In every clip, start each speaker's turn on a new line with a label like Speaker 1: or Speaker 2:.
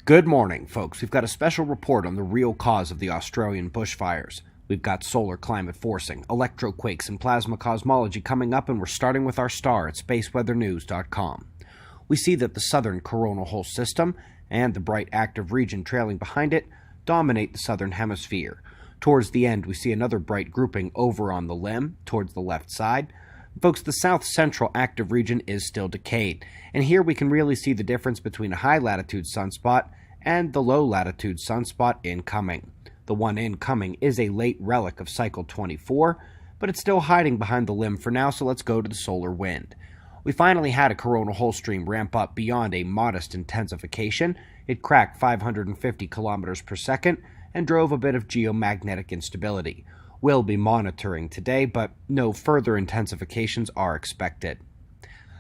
Speaker 1: Good morning, folks. We've got a special report on the real cause of the Australian bushfires. We've got solar climate forcing, electroquakes, and plasma cosmology coming up, and we're starting with our star at spaceweathernews.com. We see that the southern coronal hole system and the bright active region trailing behind it dominate the southern hemisphere. Towards the end, we see another bright grouping over on the limb, towards the left side. Folks, the south-central active region is still decayed, and here we can really see the difference between a high-latitude sunspot and the low-latitude sunspot incoming. The one incoming is a late relic of cycle 24, but it's still hiding behind the limb for now, so let's go to the solar wind. We finally had a coronal hole stream ramp up beyond a modest intensification. It cracked 550 kilometers per second and drove a bit of geomagnetic instability. We'll be monitoring today, but no further intensifications are expected.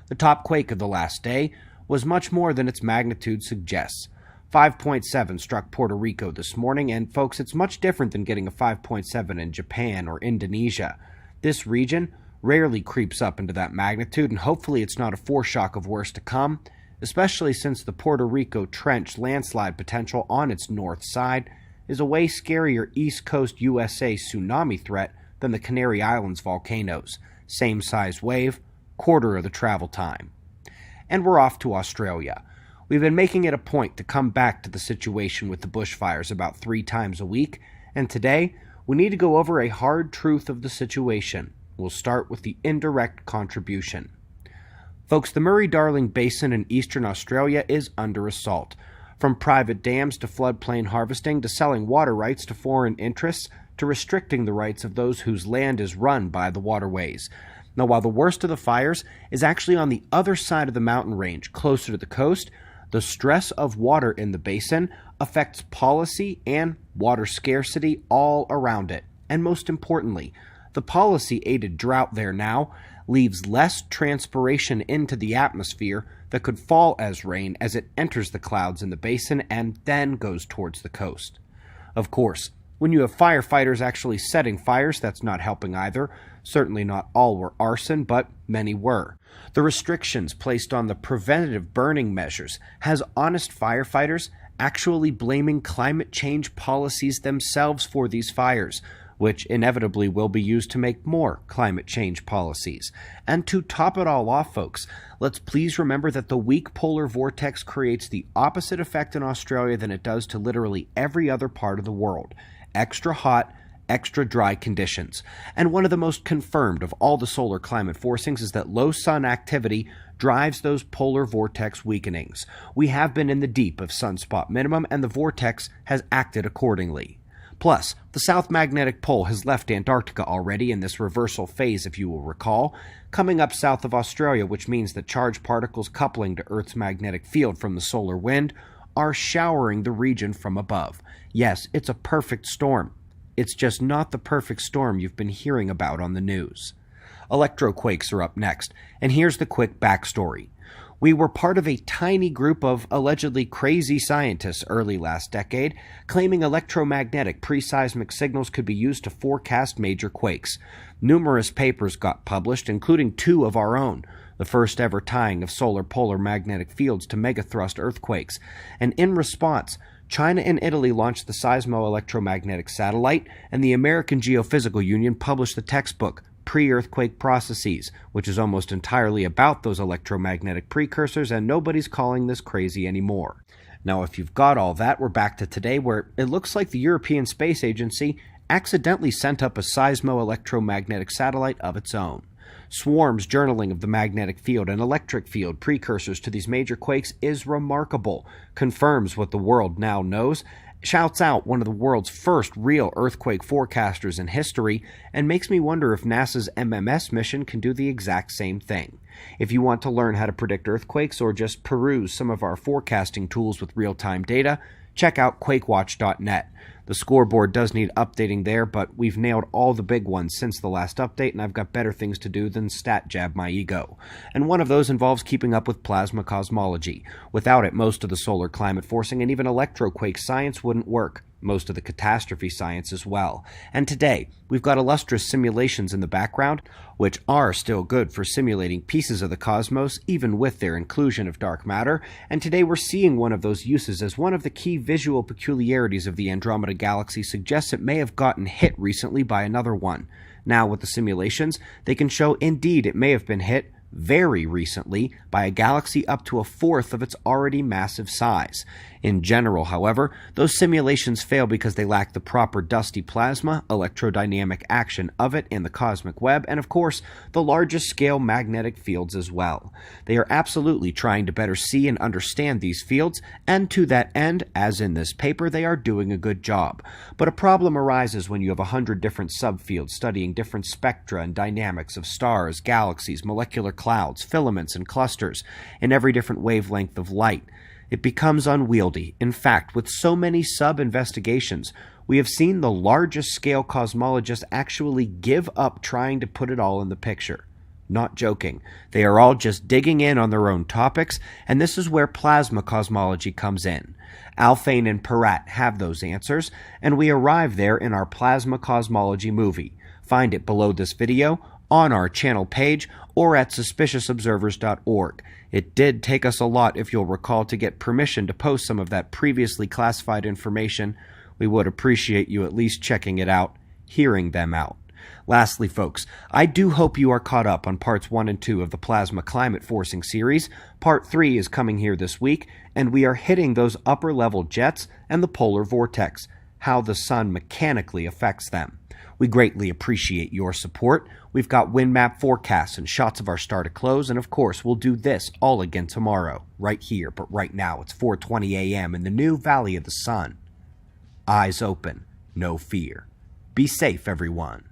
Speaker 1: The top quake of the last day was much more than its magnitude suggests. 5.7 struck Puerto Rico this morning, and folks, it's much different than getting a 5.7 in Japan or Indonesia. This region rarely creeps up into that magnitude, and hopefully it's not a foreshock of worse to come, especially since the Puerto Rico Trench landslide potential on its north side is a way scarier East Coast USA tsunami threat than the Canary Islands volcanoes. Same size wave, quarter of the travel time. And we're off to Australia. We've been making it a point to come back to the situation with the bushfires about 3 times a week, and today we need to go over a hard truth of the situation. We'll start with the indirect contribution. Folks, the Murray-Darling Basin in eastern Australia is under assault. From private dams to floodplain harvesting to selling water rights to foreign interests to restricting the rights of those whose land is run by the waterways. Now, while the worst of the fires is actually on the other side of the mountain range, closer to the coast, the stress of water in the basin affects policy and water scarcity all around it. And most importantly, the policy-aided drought there now leaves less transpiration into the atmosphere that could fall as rain as it enters the clouds in the basin and then goes towards the coast. Of course, when you have firefighters actually setting fires, that's not helping either. Certainly not all were arson, but many were. The restrictions placed on the preventative burning measures has honest firefighters actually blaming climate change policies themselves for these fires, which inevitably will be used to make more climate change policies. And to top it all off, folks, let's please remember that the weak polar vortex creates the opposite effect in Australia than it does to literally every other part of the world. Extra hot, extra dry conditions. And one of the most confirmed of all the solar climate forcings is that low sun activity drives those polar vortex weakenings. We have been in the deep of sunspot minimum, and the vortex has acted accordingly. Plus, the South Magnetic Pole has left Antarctica already in this reversal phase, if you will recall, coming up south of Australia, which means that charged particles coupling to Earth's magnetic field from the solar wind are showering the region from above. Yes, it's a perfect storm. It's just not the perfect storm you've been hearing about on the news. Electroquakes are up next, and here's the quick backstory. We were part of a tiny group of allegedly crazy scientists early last decade, claiming electromagnetic pre-seismic signals could be used to forecast major quakes. Numerous papers got published, including 2 of our own, the first ever tying of solar polar magnetic fields to megathrust earthquakes. And in response, China and Italy launched the seismo-electromagnetic satellite, and the American Geophysical Union published the textbook Pre-Earthquake Processes, which is almost entirely about those electromagnetic precursors, and nobody's calling this crazy anymore. Now, if you've got all that, we're back to today, where it looks like the European Space Agency accidentally sent up a seismo-electromagnetic satellite of its own. Swarm's journaling of the magnetic field and electric field precursors to these major quakes is remarkable, confirms what the world now knows, shouts out one of the world's first real earthquake forecasters in history, and makes me wonder if NASA's MMS mission can do the exact same thing. If you want to learn how to predict earthquakes or just peruse some of our forecasting tools with real-time data, check out quakewatch.net. The scoreboard does need updating there, but we've nailed all the big ones since the last update, and I've got better things to do than stat jab my ego. And one of those involves keeping up with plasma cosmology. Without it, most of the solar climate forcing and even electroquake science wouldn't work. most of the catastrophe science as well. And today, we've got illustrious simulations in the background, which are still good for simulating pieces of the cosmos, even with their inclusion of dark matter. And today we're seeing one of those uses as one of the key visual peculiarities of the Andromeda Galaxy suggests it may have gotten hit recently by another one. Now, with the simulations, they can show indeed it may have been hit very recently by a galaxy up to a fourth of its already massive size. In general, however, those simulations fail because they lack the proper dusty plasma, electrodynamic action of it in the cosmic web, and of course, the largest scale magnetic fields as well. They are absolutely trying to better see and understand these fields, and to that end, as in this paper, they are doing a good job. But a problem arises when you have 100 different subfields studying different spectra and dynamics of stars, galaxies, molecular clouds, filaments, and clusters in every different wavelength of light. It becomes unwieldy. In fact, with so many sub-investigations, we have seen the largest scale cosmologists actually give up trying to put it all in the picture. Not joking. They are all just digging in on their own topics, and this is where plasma cosmology comes in. Alphane and Peratt have those answers, and we arrive there in our plasma cosmology movie. Find it below this video, on our channel page, or at suspiciousobservers.org. It did take us a lot, if you'll recall, to get permission to post some of that previously classified information. We would appreciate you at least checking it out, hearing them out. Lastly, folks, I do hope you are caught up on parts 1 and 2 of the Plasma Climate Forcing series. Part 3 is coming here this week, and we are hitting those upper-level jets and the polar vortex, how the sun mechanically affects them. We greatly appreciate your support. We've got wind map forecasts and shots of our star to close, and of course, we'll do this all again tomorrow, right here, but right now it's 4:20 a.m. in the new Valley of the Sun. Eyes open, no fear. Be safe, everyone.